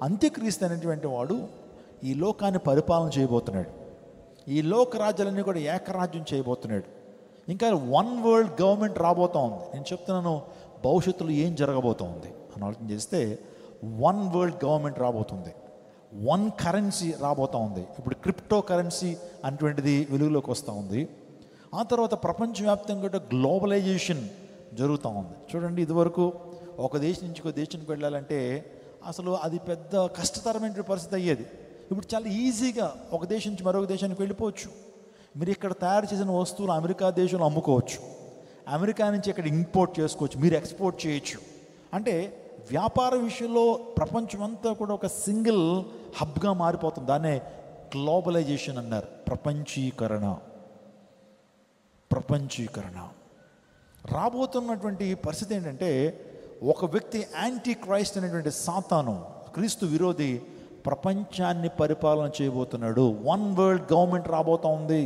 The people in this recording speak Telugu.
అంత్యక్రీస్తు అనేటువంటి వాడు ఈ లోకాన్ని పరిపాలన చేయబోతున్నాడు. ఈ లోక రాజ్యాలన్నీ కూడా ఏకరాజ్యం చేయబోతున్నాడు. ఇంకా వన్ వరల్డ్ గవర్నమెంట్ రాబోతూ ఉంది. నేను చెప్తున్నాను భవిష్యత్తులో ఏం జరగబోతూ ఉంది అని ఆలోచన చేస్తే, వన్ వరల్డ్ గవర్నమెంట్ రాబోతుంది, వన్ కరెన్సీ రాబోతూ ఉంది. ఇప్పుడు క్రిప్టో కరెన్సీ అనేటువంటిది వెలుగులోకి వస్తూ ఉంది. ఆ తర్వాత ప్రపంచవ్యాప్తంగా గ్లోబలైజేషన్ జరుగుతూ ఉంది. చూడండి, ఇదివరకు ఒక దేశం నుంచి ఒక దేశానికి వెళ్ళాలంటే అసలు అది పెద్ద కష్టతరమైన పరిస్థితి అయ్యేది. ఇప్పుడు చాలా ఈజీగా ఒక దేశం నుంచి మరొక దేశానికి వెళ్ళిపోవచ్చు. మీరు ఇక్కడ తయారు చేసిన వస్తువులు అమెరికా దేశంలో అమ్ముకోవచ్చు, అమెరికా నుంచి ఇక్కడ ఇంపోర్ట్ చేసుకోవచ్చు, మీరు ఎక్స్పోర్ట్ చేయొచ్చు. అంటే వ్యాపార విషయంలో ప్రపంచం అంతా కూడా ఒక సింగిల్ హబ్గా మారిపోతుంది. దాన్నే గ్లోబలైజేషన్ అన్నారు. ప్రపంచీకరణ రాబోతున్నటువంటి పరిస్థితి ఏంటంటే, ఒక వ్యక్తి యాంటీ క్రైస్ట్ అనేటువంటి సాతాను, క్రీస్తు విరోధి, ప్రపంచాన్ని పరిపాలన చేయబోతున్నాడు. వన్ వరల్డ్ గవర్నమెంట్ రాబోతూ ఉంది.